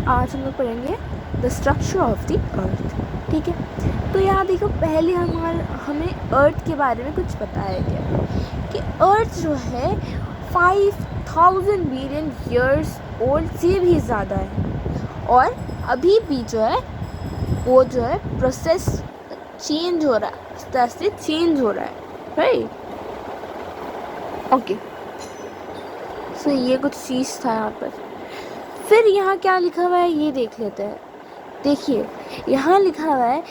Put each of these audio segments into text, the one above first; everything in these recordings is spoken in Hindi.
आज हम लोग पढ़ेंगे द स्ट्रक्चर ऑफ द अर्थ। ठीक है, तो यहाँ देखो पहले हमें अर्थ के बारे में कुछ बताया गया कि अर्थ जो है 5000 बिलियन ईयर्स ओल्ड से भी ज़्यादा है और अभी भी जो है वो जो है प्रोसेस चेंज हो रहा है, इस तरह से चेंज हो रहा है, राइट। ओके, सो ये कुछ चीज़ था यहाँ पर। फिर यहाँ क्या लिखा हुआ है ये देख लेते हैं। देखिए यहाँ लिखा हुआ है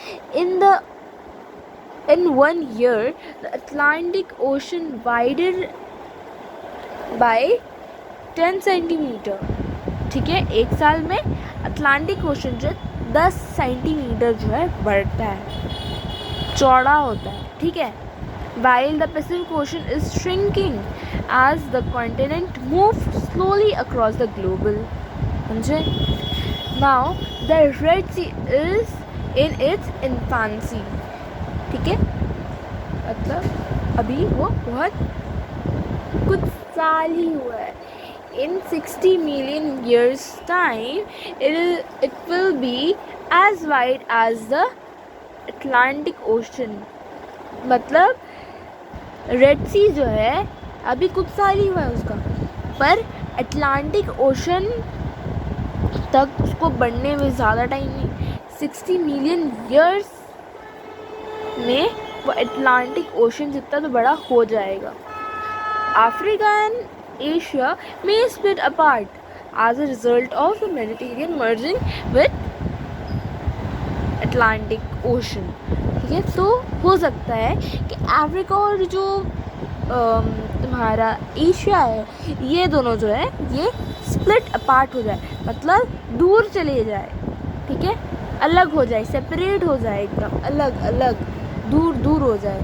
in 1 year the Atlantic Ocean widened by 10 centimetre. ठीक है, एक साल में अटलांटिक ओशन जो 10 सेंटीमीटर जो है बढ़ता है, चौड़ा होता है। ठीक है, while the Pacific Ocean is shrinking as the continent moves slowly across the global। समझे? Now the Red Sea is in its infancy। ठीक है, मतलब अभी वो बहुत कुछ साल ही हुआ है। In 60 million years time it will be as wide as the Atlantic Ocean। मतलब रेड सी जो है अभी कुछ साल ही हुआ है उसका, पर अटलांटिक ओशन तक उसको बढ़ने में ज़्यादा टाइम नहीं, 60 मिलियन ईयर्स में वो अटलांटिक ओशन जितना तो बड़ा हो जाएगा। अफ्रीका एंड एशिया में split apart as a result of the Mediterranean merging with Atlantic ocean. ठीक है, तो हो सकता है कि अफ्रीका और जो तुम्हारा एशिया है ये दोनों जो है ये स्प्लिट अपार्ट हो जाए, मतलब दूर चले जाए। ठीक है, अलग हो जाए, सेपरेट हो जाए, एकदम अलग अलग दूर दूर हो जाए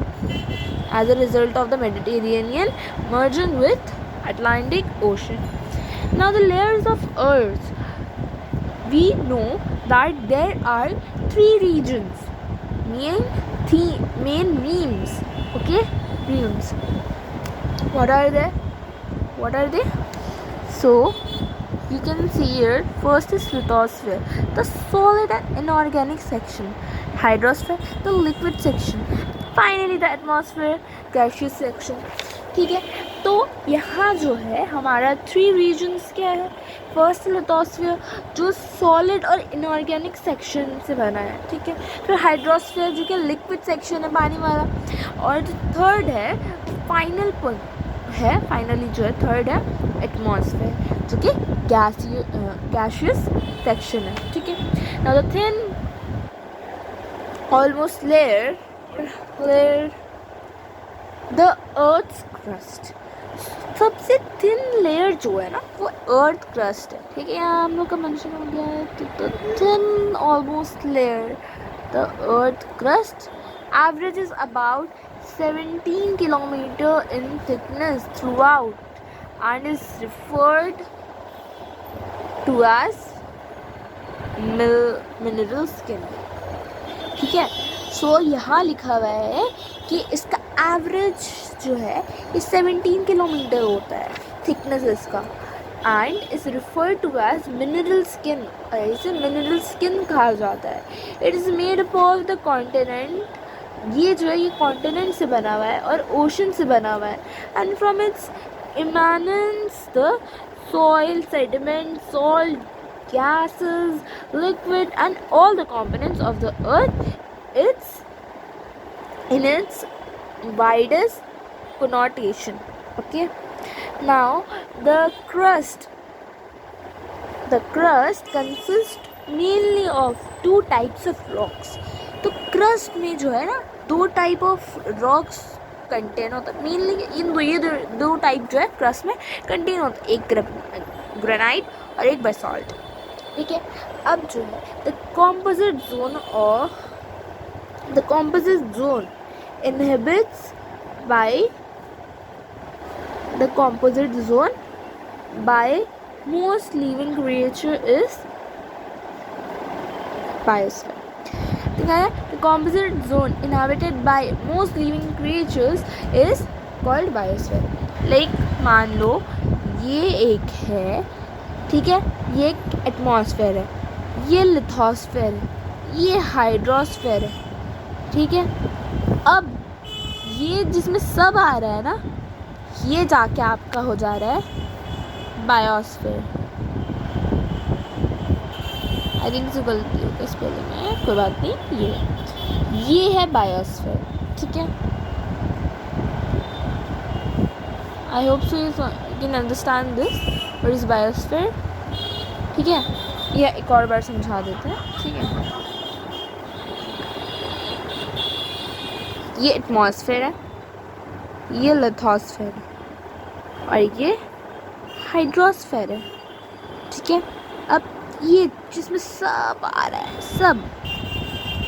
as a result of the Mediterranean merging with Atlantic ocean. Now the layers of earth, we know that there are 3 regions, main reams। okay, reams, what are they? So you can see here, first is lithosphere, the solid and inorganic section, hydrosphere, the liquid section, finally the atmosphere, gaseous section। ठीक है, तो यहाँ जो है हमारा 3 regions क्या है। फर्स्ट लिथोस्फीयर जो सॉलिड और इनऑर्गेनिक सेक्शन से बना है। ठीक है, फिर हाइड्रोस्फीयर जो कि लिक्विड सेक्शन है पानी वाला, और जो थर्ड है फाइनली जो है थर्ड है एटमॉस्फेयर जो कि गैसियस सेक्शन है। ठीक है, now the thin almost layer the earth's crust, सबसे थिन लेयर जो है ना वो अर्थ क्रस्ट है। ठीक है, यहाँ हम लोग का मेंशन हो गया है कि the thin almost layer the earth crust average is about 17 kilometre in thickness throughout and is referred to as mineral skin. ठीक है, सो यहाँ लिखा हुआ है कि इसका एवरेज जो है ये 17 किलोमीटर होता है थिकनेस इसका, and is referred to as mineral skin, इसे मिनरल स्किन कहा जाता है। It is made up of the continent, ये जो है ये कॉन्टिनेंट से बना हुआ है और ओशन से बना हुआ है, and from its immanence the soil, sediment, salt, gases, liquid and all the components of the earth in its widest connotation। okay, now the crust consists mainly of 2 types of rocks। तो crust में जो है ना 2 type of rocks कंटेन होता है, मेनली ये दो टाइप जो है crust में कंटेन होता है, एक ग्रेनाइट और एक बेसाल्ट। ठीक है, अब जो है the composite zone inhabits by most living creature is biosphere। ठीक है, the composite zone inhabited by most living creatures is called biosphere। Like मान लो ये एक है, ठीक है, ये एक एटमॉस्फेयर है, ये लिथोस्फेयर है, ये हाइड्रोस्फेयर है, ठीक है। अब ये जिसमें सब आ रहा है ना, ये जाके आपका हो जा रहा है बायोस्फेयर। आई थिंक से गलती हो गई स्पेलिंग में, कोई बात नहीं। ये है बायोस्फेयर, ठीक है। आई hope so you can understand this what is biosphere, ठीक है। ये एक और बार समझा देते हैं, ठीक है। ये एटमॉस्फेयर है, ये लिथोस्फेयर है और ये हाइड्रोस्फेयर है, ठीक है। अब ये जिसमें सब आ रहा है, सब,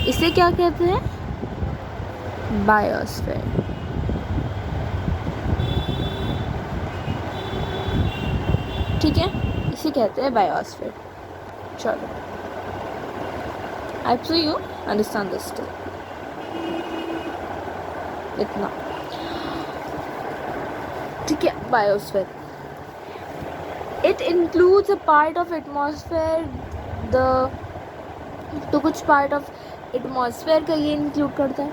इसे क्या कहते हैं? बायोस्फेयर, ठीक है। इसे कहते हैं बायोस्फेयर। चलो, I hope so you understand this too, इतना, ठीक है। Biosphere, it includes a part of atmosphere, तो कुछ पार्ट ऑफ एटमॉस्फेयर का ये इंक्लूड करता है,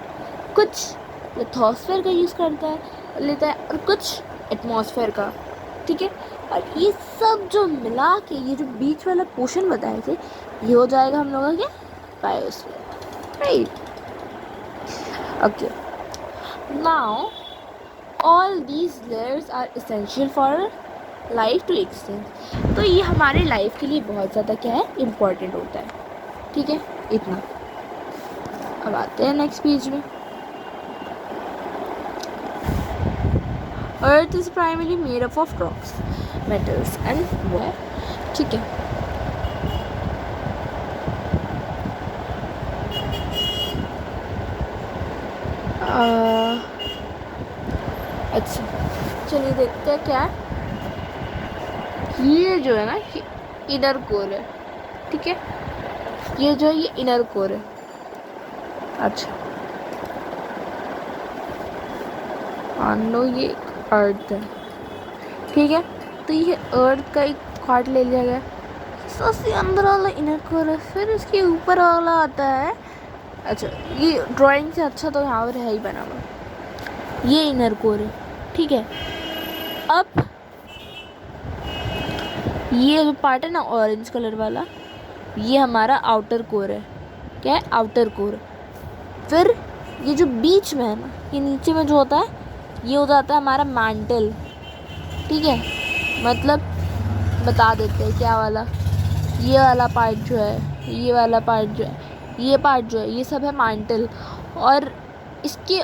कुछ लिथोस्फेयर का यूज़ करता है लेता है, और कुछ एटमॉस्फेयर का, ठीक है। और ये सब जो मिला के ये जो बीच वाला पोर्शन बताए थे, ये हो जाएगा हम लोगों के biosphere, right? Okay, now all these layers are essential for life to extend. तो ये हमारे लाइफ के लिए बहुत ज़्यादा क्या है, इम्पॉर्टेंट होता है, ठीक है। इतना। अब आते हैं नेक्स्ट पेज में। Earth is primary made up of rocks, metals and water, ठीक है। अच्छा, चलिए देखते हैं क्या है। ये जो है ना, ये इनर कोर है, ठीक है। ये जो है ये इनर कोर है। अच्छा, मान लो ये अर्थ है, ठीक है। तो ये अर्थ का एक पार्ट ले लिया गया, सबसे अंदर वाला इनर कोर है, फिर इसके ऊपर वाला आता है। अच्छा, ये ड्राइंग से अच्छा तो यहाँ पर है ही बना हुआ, ये इनर कोर है, ठीक है। अब ये जो पार्ट है ना ऑरेंज कलर वाला, ये हमारा आउटर कोर है। क्या है? Outer core. फिर ये जो बीच में है ना, ये नीचे में जो होता है, ये हो जाता है हमारा मैंटल, ठीक है। मतलब बता देते हैं क्या वाला, ये वाला पार्ट जो है, ये वाला पार्ट जो है, ये पार्ट जो है, ये सब है मैंटल। और इसके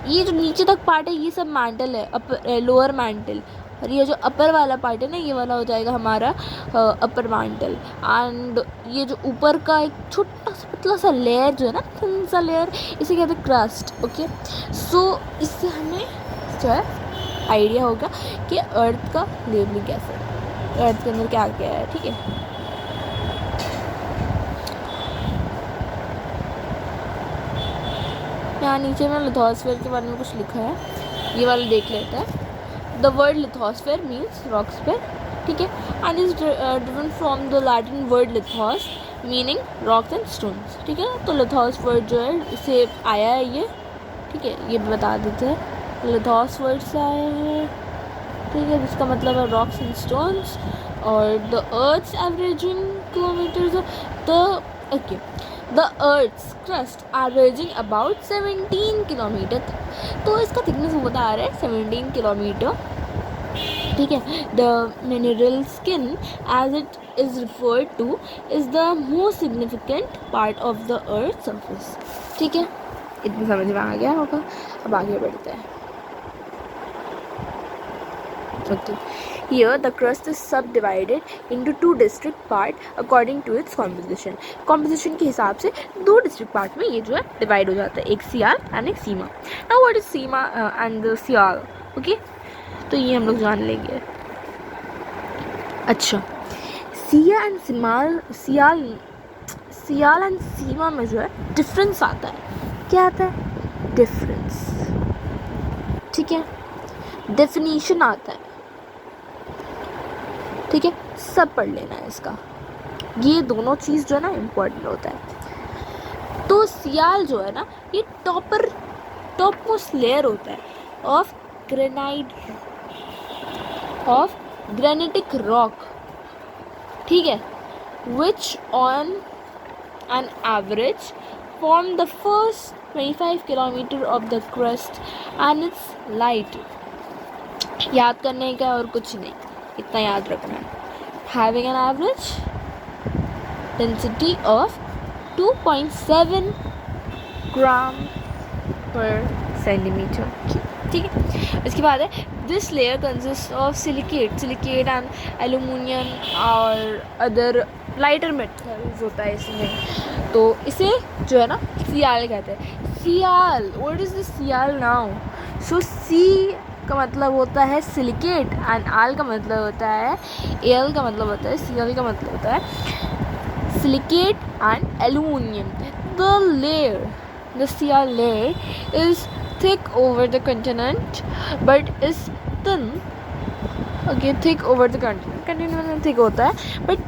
ये जो नीचे तक पार्ट है, ये सब मैंटल है, अपर लोअर मैंटल। और ये जो अपर वाला पार्ट है ना, ये वाला हो जाएगा हमारा अपर मैंटल। एंड ये जो ऊपर का एक छोटा सा पतला सा लेयर जो है ना, थिन सा लेयर, इसे कहते हैं क्रस्ट, ओके। सो इससे हमें जो है आइडिया होगा कि अर्थ का लेवलिंग कैसे है, अर्थ के अंदर क्या क्या है, ठीक है। यहाँ नीचे में लिथोस्फीयर के बारे में कुछ लिखा है, ये वाला देख लेते हैं। The word lithosphere means rock sphere, ठीक है, and is driven from the Latin word lithos meaning rocks and stones, ठीक है। तो लिथोस वर्ड जो है इसे आया है ये, ठीक है, ये बता देते हैं। लिथोस वर्ड से आया है, ठीक है, जिसका मतलब है रॉक्स एंड स्टोन्स। और the earth's averaging kilometres the earth's crust averaging about 17 kilometre, तो इसका थिकनेस वो बता रहा है 17 किलोमीटर, ठीक है। The mineral skin as it is referred to is the most significant part of the earth surface, ठीक है। इतना समझ में आ गया होगा। अब आगे बढ़ते हैं। Okay. Here the crust is subdivided into two distinct parts according to its composition. Composition के हिसाब से दो डिस्ट्रिक्ट पार्ट में ये जो है डिवाइड हो जाता है, एक सियाल एंड एक सीमा। Now what is Seema and Siyal? Okay? तो ये हम लोग जान लेंगे। अच्छा, सियाल एंड सीमा में जो है डिफरेंस आता है। क्या आता है? डिफरेंस, ठीक है। डेफिनेशन आता है, ठीक है। सब पढ़ लेना है इसका। ये दोनों चीज़ जो है ना इम्पोर्टेंट होता है। तो सियाल जो है ना ये टॉप मोस्ट लेयर होता है ऑफ ग्रेनाइटिक रॉक, ठीक है, which on an average form the first 25 kilometer of the crust and its light। याद करने का और कुछ नहीं, इतना याद रखना है। Having an average density of 2.7 gram per centimeter, ठीक है। इसके बाद है this layer consist of silicate and aluminium और अदर लाइटर मेटल्स होता है इसमें। तो इसे जो है ना सियाल कहते हैं। Sial, what is the sial now? So सी का मतलब होता है सिलिकेट एंड आल का मतलब होता है, एल का मतलब होता है, सियाल का मतलब होता है silicate and aluminium. The Sial layer is thick over the continent but is thin, okay, thick over the continent में thick होता है but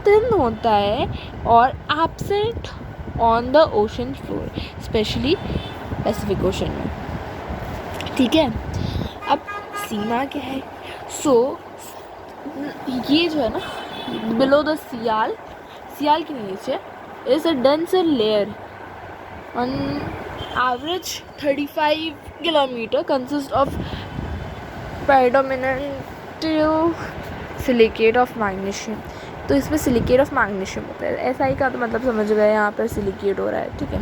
thin होता है और absent on the ocean floor, especially Pacific Ocean में, ठीक है। अब सीमा क्या है? सो ये जो है ना बिलो द सियाल के नीचे is a denser layer on average 35 kilometer consist of predominant silicate of magnesium। तो इसमें सिलिकेट ऑफ मैग्नीशियम होता है। ऐसा ही का तो मतलब समझ गए, यहाँ पर सिलिकेट हो रहा है, ठीक है।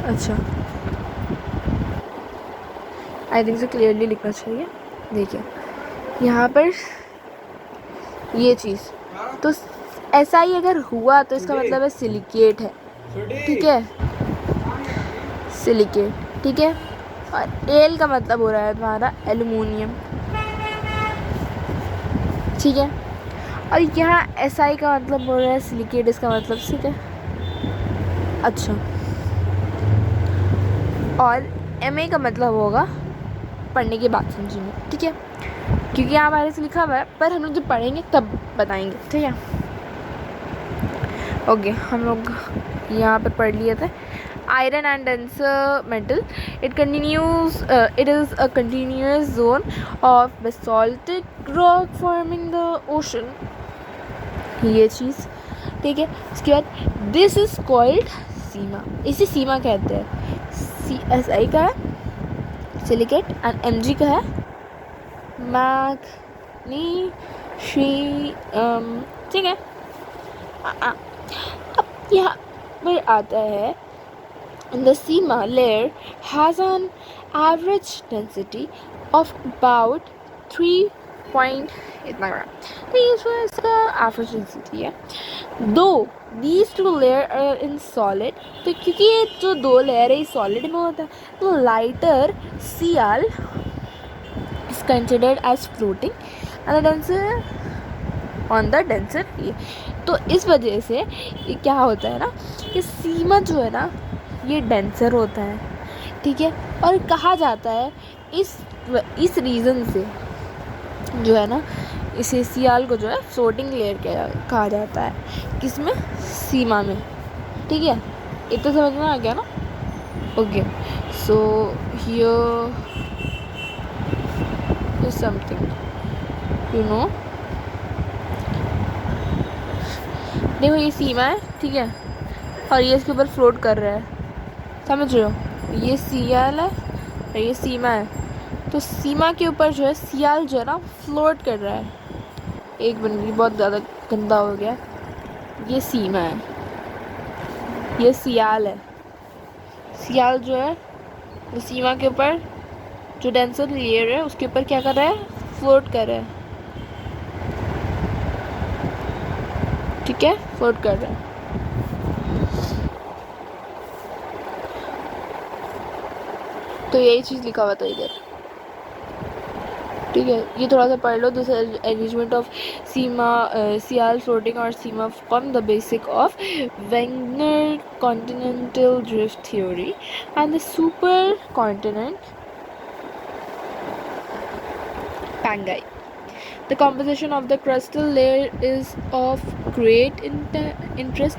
अच्छा, आई थिंक से क्लियरली लिखना चाहिए। देखिए यहाँ पर ये चीज़, तो ऐसा ही अगर हुआ तो इसका मतलब है सिलिकेट है, ठीक है, सिलिकेट, ठीक है। और एल का मतलब हो रहा है तुम्हारा एल्युमिनियम, ठीक है। और यहाँ एस आई का मतलब हो रहा है सिलिकेट, इसका मतलब, ठीक है। अच्छा, और एम ए का मतलब होगा पढ़ने की बात समझेंगे, ठीक है, क्योंकि यहाँ बारे से लिखा हुआ है, पर हम लोग जब पढ़ेंगे तब बताएंगे, ठीक है। ओके, हम लोग यहाँ पर पढ़ लिए थे iron and denser metal. It is a continuous zone of basaltic rock forming the ocean, ये चीज़, ठीक है। इसके बाद दिस इज कॉल्ड सीमा, इसे सीमा कहते हैं। सी एस आई का है सिलिकेट एंड एम जी का है मैग्नीशियम, ठीक है। अब यहाँ पर आता है the Sima layer has an average density of about 3 point इतना ग्राम, तो ये जो इसका एवरेज डेंसिटी है। दो these two layer are in solid, तो क्योंकि ये जो दो लेयर है सॉलिड में होता है, तो lighter Sial is considered as floating and the denser on the denser ये। तो इस वजह से ये क्या होता है ना कि सीमा जो है ना ये डेंसर होता है, ठीक है। और कहा जाता है इस रीज़न से जो है ना इसे सियाल को जो है फ्लोटिंग लेयर कहा जाता है, किसमें? सीमा में, ठीक है। इतना समझ में आ गया ना? Okay, so here is something you know, देखो ये सीमा है, ठीक है, और ये इसके ऊपर फ्लोट कर रहा है, समझ रहे हो? ये सियाल है और ये सीमा है, तो सीमा के ऊपर जो है सियाल जो है ना फ्लोट कर रहा है। एक मिनट, बहुत ज़्यादा गंदा हो गया। ये सीमा है, ये सियाल है। सियाल जो है वो सीमा के ऊपर जो डेंसर लेयर है उसके ऊपर क्या कर रहा है? फ्लोट कर रहा है, ठीक है, फ्लोट कर रहा है। तो यही चीज़ लिखा हुआ था इधर, ठीक है। ये थोड़ा सा पढ़ लो। This arrangement of sial floating और sima form the basic of Wegener continental drift theory and the super continent Pangaea. The composition of the crystal layer is of great interest.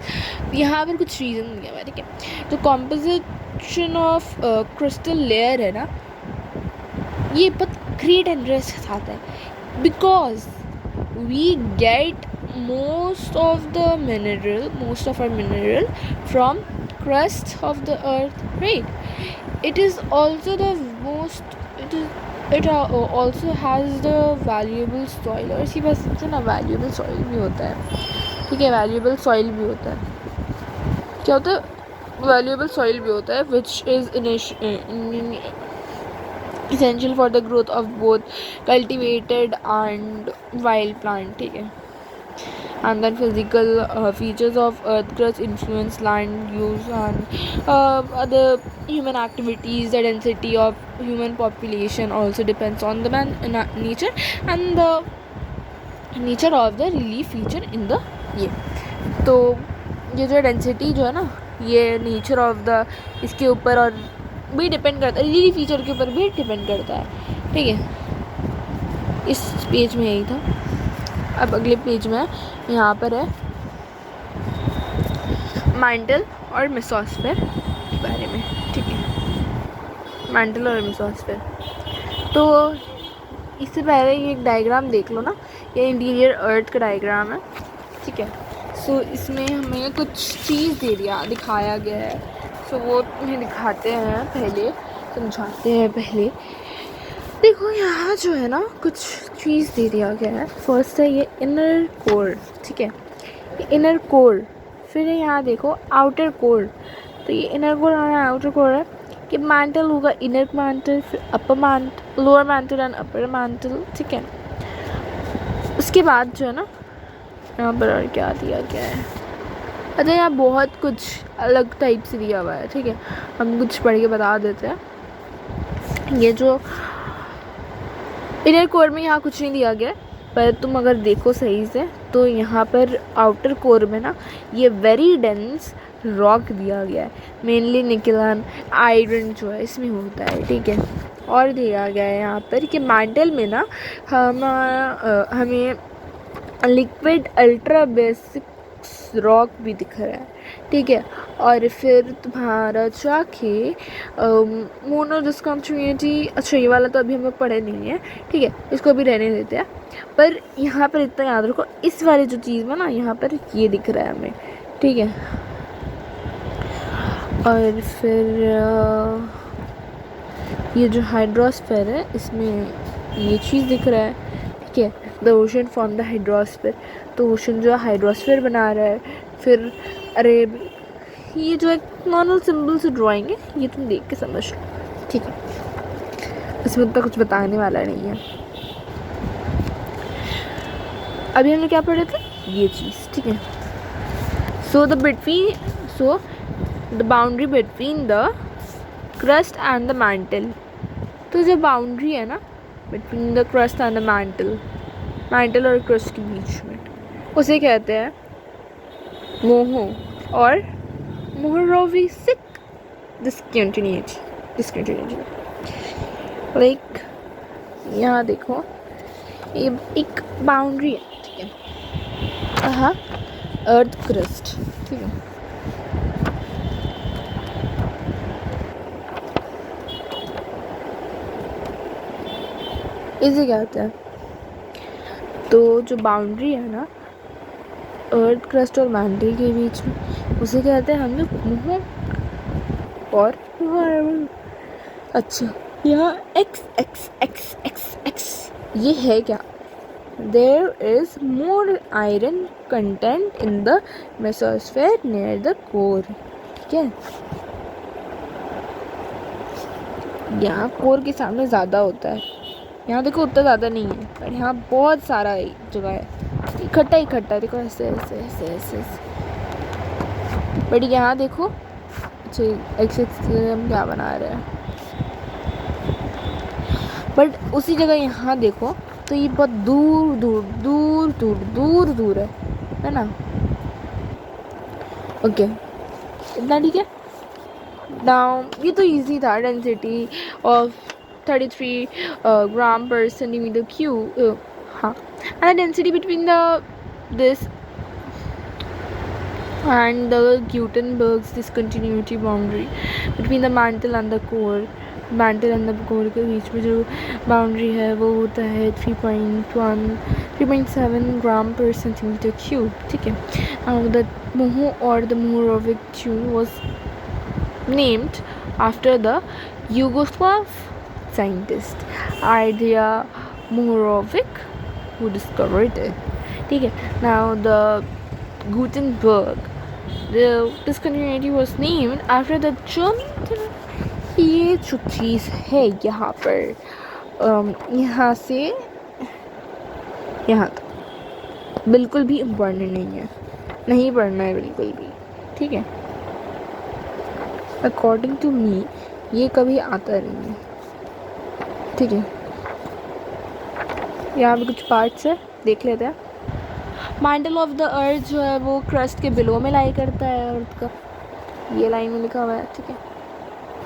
यहाँ पर कुछ रीज़न दिया हुआ है, ठीक है। तो कॉम्पोजिशन ऑफ क्रिस्टल लेयर है ना, ये बहुत ग्रेट इंटरेस्ट के साथ है, because we get most of our mineral from crust of the earth, right? It is also the most it also has the valuable soil, और इसी वजह से ना valuable soil भी होता है, ठीक है। valuable soil भी होता है, क्या होता है, valuable soil भी होता है, which is essential for the growth of both cultivated and wild plant, ठीक है। And then physical features of earth crust influence land use and other human activities. The density of human population also depends on the nature and the nature of the relief feature in the ये। तो ये जो डेंसिटी जो है ना, ये नेचर ऑफ द इसके ऊपर और भी डिपेंड करता है, रिलीफ फीचर के ऊपर भी डिपेंड करता है, ठीक है। इस पेज में यही था। अब अगले पेज में यहाँ पर है मैंटल और मेसोस्फेयर के बारे में, ठीक है। मैंटल और मेसोस्फेयर, तो इससे पहले ये एक डायग्राम देख लो ना, ये इंटीरियर अर्थ का डायग्राम है, ठीक है। सो इसमें हमें कुछ चीज़ दिखाया गया है, सो वो तुम्हें दिखाते हैं पहले, समझाते हैं पहले। देखो यहाँ जो है ना, कुछ चीज़ दे दिया गया है। फर्स्ट है ये इनर कोर, ठीक है, ये इनर कोर। फिर है यहाँ देखो आउटर कोर, तो ये इनर कोर और आउटर कोर है कि मैंटल होगा इनर मैंटल, फिर upper mantle, lower mantle and upper mantle, ठीक है। उसके बाद जो है ना, यहाँ पर और क्या दिया गया है, अच्छा यहाँ बहुत कुछ अलग टाइप से दिया हुआ है, ठीक है। हम कुछ पढ़ के बता देते हैं। ये जो इनर कोर में यहाँ कुछ नहीं दिया गया, पर तुम अगर देखो सही से तो यहाँ पर आउटर कोर में ना ये वेरी डेंस रॉक दिया गया है, मेनली निकल एंड आयरन जो है इसमें होता है, ठीक है। और दिया गया है यहाँ पर कि मैंटल में ना हमें लिक्विड अल्ट्रा बेसिक रॉक भी दिख रहा है, ठीक है। और फिर तुम्हारा चाहे मोनो डिस्कंटिन्यूटी, अच्छा ये वाला तो अभी हम लोग पढ़े नहीं है, ठीक है, इसको अभी रहने देते हैं। पर यहाँ पर इतना याद रखो, इस वाली जो चीज़ में ना यहाँ पर ये दिख रहा है हमें, ठीक है। और फिर ये जो हाइड्रोस्फीयर है इसमें ये चीज़ दिख रहा है, ठीक है। The ocean form the hydrosphere, तो ओशन जो है हाइड्रोस्फीयर बना रहा है। फिर अरे ये जो एक नॉर्मल सिंबल से ड्राइंग है, ये तुम देख के समझ लो, ठीक है, इसमें उतना कुछ बताने वाला नहीं है। अभी हमने क्या पढ़े थे, ये चीज़, ठीक है। So the boundary between the crust and the mantle, तो जो बाउंड्री है ना between the crust and the mantle और क्रस्ट के बीच में, उसे कहते हैं मोहो और मोहरोविसिक डिस्कंटिन्यूटी। लाइक यहाँ देखो ये एक बाउंड्री है, ठीक है, हाँ, अर्थ क्रस्ट, ठीक है। इसे क्या होता है, तो जो बाउंड्री है ना अर्थ क्रस्ट और मैंटल के बीच में, उसे कहते हैं हम लोग मोह और अच्छा यहाँ X X X X X ये है क्या, there is more iron content in the mesosphere near the core, ठीक है। यहाँ कोर के सामने ज़्यादा होता है, यहाँ देखो उतना ज़्यादा नहीं है, पर यहाँ बहुत सारा जगह है, इकट्ठा देखो ऐसे ऐसे ऐसे ऐसे ऐसे। बट यहाँ देखो, अच्छा एक्स हम क्या बना रहे हैं, बट उसी जगह यहाँ देखो तो ये बहुत दूर दूर दूर दूर दूर दूर है ना। ओके इतना ठीक है। नाउ ये तो इजी था, डेंसिटी ऑफ 33 ग्राम पर सेंटीमीटर क्यूब, हाँ and the density between this and the Gutenberg's discontinuity boundary between the mantle and the core के बीच में जो बाउंड्री है वो होता है 3.7 ग्राम पर सेंटीमीटर क्यूब. ठीक है. द मोह और the Mohorovicic tune was named after the Yugoslav scientist Ilya Mohorovic who discovered it. ठीक है. Now the Gutenberg, the discontinuity was named after the German. ये जो चीज़ है यहाँ पर यहाँ से यहाँ तक बिल्कुल भी इम्पोर्टेंट नहीं है, नहीं पढ़ना है बिल्कुल भी. ठीक है. अकॉर्डिंग टू मी ये कभी आता नहीं है. ठीक है. यहाँ पे कुछ पार्ट्स है, देख लेते हैं. मैंटल ऑफ द अर्थ जो है वो क्रस्ट के बिलो में लाई करता है अर्थ का. ये लाइन में लिखा हुआ है. ठीक है.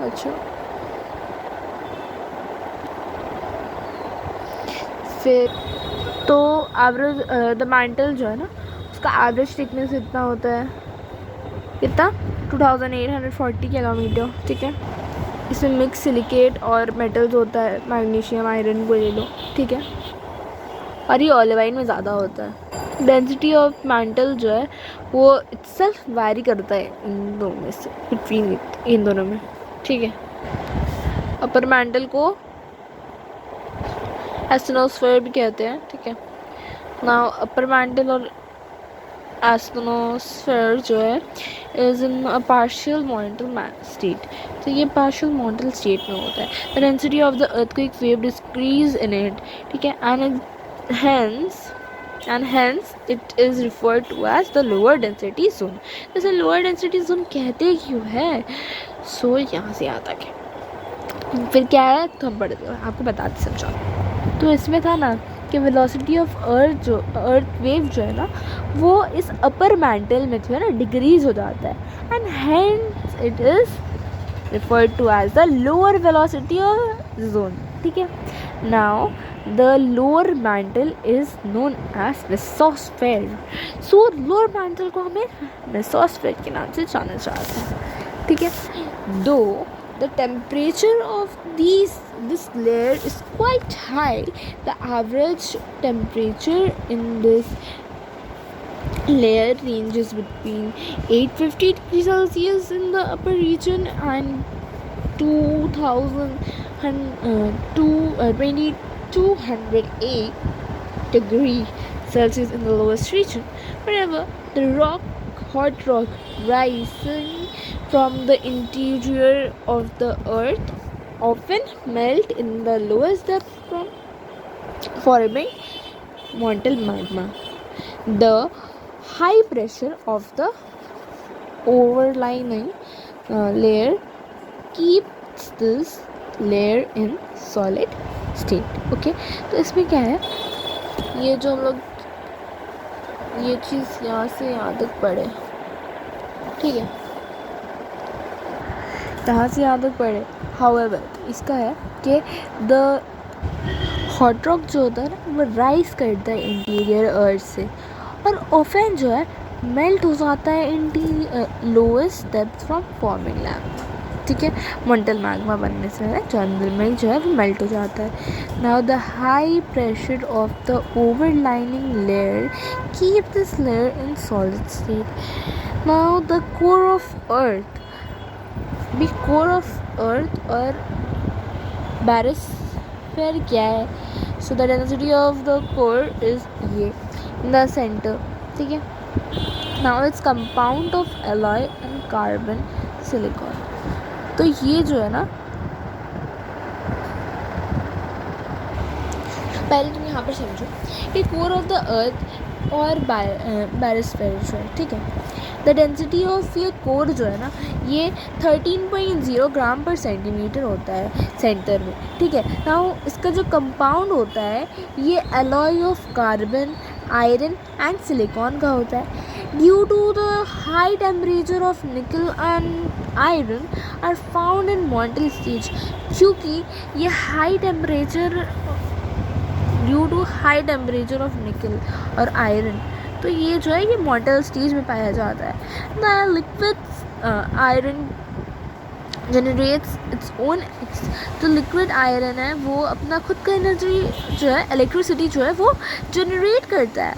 अच्छा, फिर तो एवरेज द मैंटल जो है ना उसका एवरेज थिकनेस इतना होता है, कितना 2840 किलोमीटर. ठीक है. इसमें मिक्स सिलिकेट और मेटल्स होता है, मैग्नीशियम आयरन को ले लो. ठीक है. और ये ओलिवाइन में ज़्यादा होता है. डेंसिटी ऑफ मैंटल जो है वो इटसेल्फ वैरी करता है इन दोनों में से, बिटवीन इन दोनों में. ठीक है. अपर मैंटल को एस्टेनोस्फेयर भी कहते हैं. ठीक है. नाउ अपर मैंटल और एस्टेनोस्फेयर जो है is in a partial molten state. तो ये पार्शियल मॉन्टल स्टेट में होता है. The density of the earthquake wave decrease in it. ठीक है. and hence it is referred to as the lower density zone. जैसे lower density zone कहते क्यों है? सो यहाँ से यहाँ तक है. फिर क्या है तो हम पढ़ते हैं, आपको बताते समझा. तो इसमें था ना कि वेलोसिटी ऑफ अर्थ वेव जो है ना वो इस अपर मैंटल में जो है ना डिक्रीज हो जाता है. And hence it is referred to as the lower velocity zone. ठीक है. Now the lower mantle is known as mesosphere. So lower mantle को हमें mesosphere के नाम से जाना जाता है. ठीक है. Though the temperature of this layer is quite high, the average temperature in this layer ranges between 850 degrees Celsius in the upper region and 2208 degrees Celsius in the lowest region. Whenever the hot rock rising from the interior of the earth often melt in the lowest depth from forming mantle magma. The high pressure of the overlying layer keeps this layer in solid state. Okay. तो इसमें क्या है, ये जो हम लोग ये चीज़ यहाँ से यहाँ तक पढ़े. ठीक है. यहाँ से यहाँ तक पढ़े. However इसका है कि द हॉट रॉक जो होता है ना वो राइज करता है इंटीरियर अर्थ से और ऑफन जो है मेल्ट हो जाता है interior lowest depth from forming lamp. ठीक है. मंटल मैग्मा बनने से है जो अंदर में जो है वो मेल्ट हो जाता है. Now the high pressure of the overlying layer keep this layer in solid state. Now the core of earth और बैरोस्फीयर क्या है? So the density of the core is ये इन द सेंटर. ठीक है. Now its compound of alloy and carbon silicon. तो ये जो है ना पहले तुम यहाँ पर समझो कि कोर ऑफ द अर्थ और बैरोस्फीयर जो है. ठीक है. द डेंसिटी ऑफ ये कोर जो है ना ये 13.0 ग्राम पर सेंटीमीटर होता है सेंटर में. ठीक है. नाउ इसका जो कंपाउंड होता है ये alloy of carbon iron and silicon का होता है. Due to the high temperature of nickel and iron are found in mantle stage. क्योंकि ये high temperature due to high temperature of nickel और आयरन। तो ये जो है ये मॉर्टल स्टेज में पाया जाता है। The liquid iron generates its own, जो लिक्विड आयरन है वो अपना खुद का एनर्जी जो है, इलेक्ट्रिसिटी जो है वो जनरेट करता है।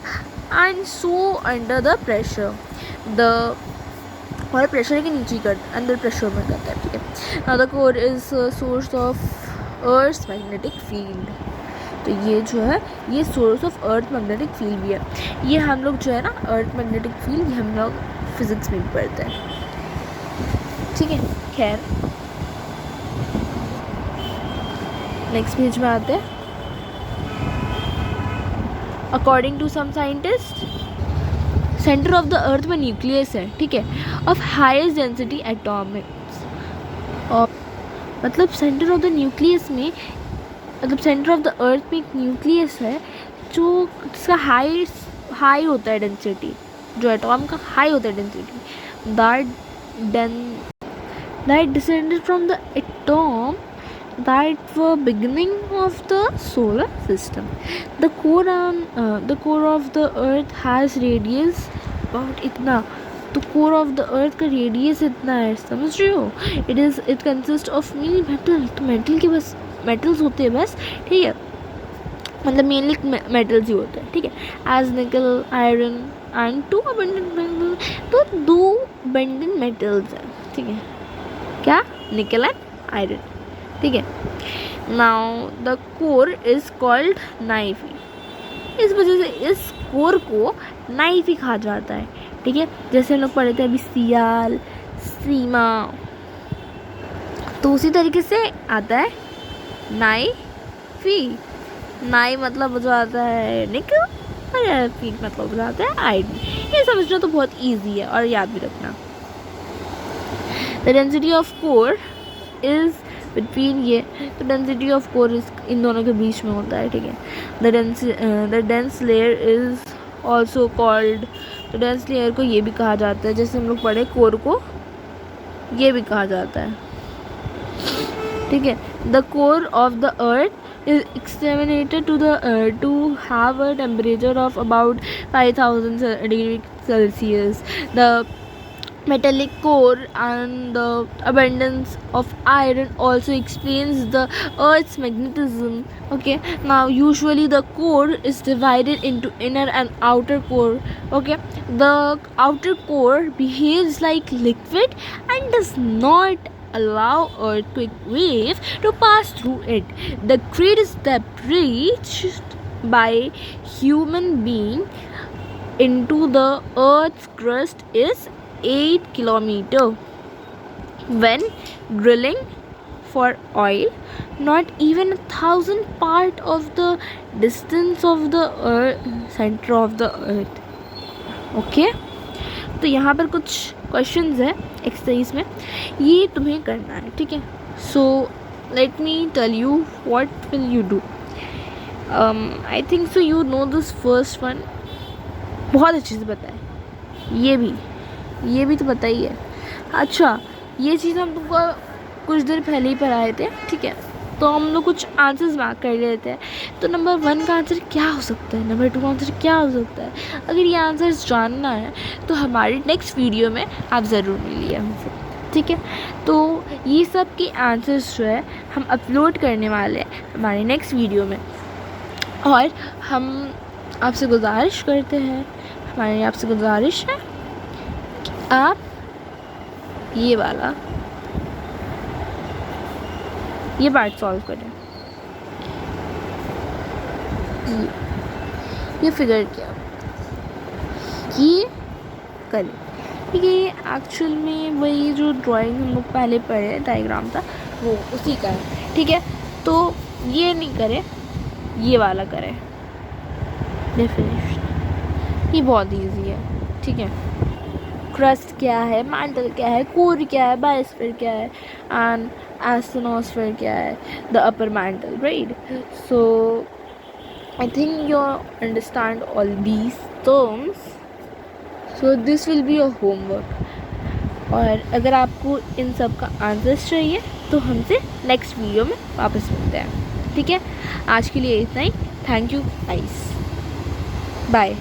And so under the pressure the, और प्रेशर के नीचे कर अंडर प्रेशर में करता है, ठीक है। Now the core is source of earth magnetic field. तो ये जो है ये source of earth magnetic field भी है। ये हम लोग जो है ना अर्थ मैग्नेटिक फील्ड, ये हम लोग फिजिक्स में भी पढ़ते हैं, ठीक है। खैर नेक्स्ट पेज में आते हैं। According to some scientist centre of the earth में न्यूक्लियस है, ठीक है, ऑफ हाईएस्ट डेंसिटी एटॉमिक्स। और मतलब सेंटर ऑफ द न्यूक्लियस में, मतलब सेंटर ऑफ द अर्थ में एक न्यूक्लियस है जो इसका हाई होता है डेंसिटी, जो एटॉम का हाई होता है density, that descended from the atom that were beginning of the solar system. The core of the earth has radius about इतना, तो core of the earth का radius इतना है, समझ रहे हो। It consists of mainly metal, तो metal के बस metals होते हैं बस, ठीक है, मतलब मेनली मेटल्स ही होते हैं, ठीक है। As nickel iron and two abundant metal, तो 2 अबंडेंट मेटल्स हैं, ठीक है, क्या, निकल एंड आयरन, ठीक है। Now the core is called nife. इस वजह से इस कोर को नाइफी कहा जाता है, ठीक है। जैसे हम लोग पढ़े थे अभी सियाल, सीमा, तो उसी तरीके से आता है नाइफी। नाई मतलब हो जाता है निकल और फी मतलब हो जाता है आयरन। ये समझना तो बहुत इजी है और याद भी रखना। The density of core is between, ये तो डेंसिटी ऑफ कोर इस इन दोनों के बीच में होता है, ठीक है। The dense layer is also called, तो डेंस लेयर को ये भी कहा जाता है, जैसे हम लोग पढ़े कोर को ये भी कहा जाता है, ठीक है। The core of the earth is estimated to have a temperature of about 5000 degrees Celsius. The metallic core and the abundance of iron also explains the Earth's magnetism. Okay, now usually the core is divided into inner and outer core. Okay, the outer core behaves like liquid and does not allow earthquake wave to pass through it. The greatest depth reached by human being into the earth's crust is 8 kilometer. When drilling for oil, not even 1,000 part of the distance of the center of the earth. Okay, तो यहाँ पर कुछ क्वेश्चंस है एक्सरसाइज में, ये तुम्हें करना है, ठीक है। So let me tell you what will you do. I think so you know this first one, बहुत अच्छे से पता है, ये भी तो पता ही है। अच्छा, ये चीज़ हम तुमको कुछ देर पहले ही पढ़ाए थे, ठीक है, तो हम लोग कुछ आंसर्स मार्क कर लेते हैं। तो नंबर 1 का आंसर क्या हो सकता है, नंबर 2 का आंसर क्या हो सकता है। अगर ये आंसर्स जानना है तो हमारी नेक्स्ट वीडियो में आप ज़रूर मिलिए हमसे, ठीक है। तो ये सब के आंसर्स जो है हम अपलोड करने वाले हैं हमारे नेक्स्ट वीडियो में, और हम आपसे गुजारिश करते हैं, हमारी आपसे गुजारिश है कि आप ये पार्ट सॉल्व करें। ये फिगर क्या, ये करें, ठीक है। ये एक्चुअल में वही जो ड्राइंग हम लोग पहले पढ़े डायग्राम था वो उसी का है, ठीक है। तो ये नहीं करें, ये वाला करें डेफिनेशन, ये बहुत इजी है, ठीक है। क्रस्ट क्या है, मैंटल क्या है, कोर क्या है, बायोस्फीयर क्या है, एंड astronosphere क्या है, the upper mantle, right? So I think you understand all these terms, so this will be your homework. और अगर आपको इन सब का आंसर्स चाहिए तो हमसे नेक्स्ट वीडियो में वापस मिलते हैं, ठीक है। आज के लिए इतना ही। Thank you guys, bye.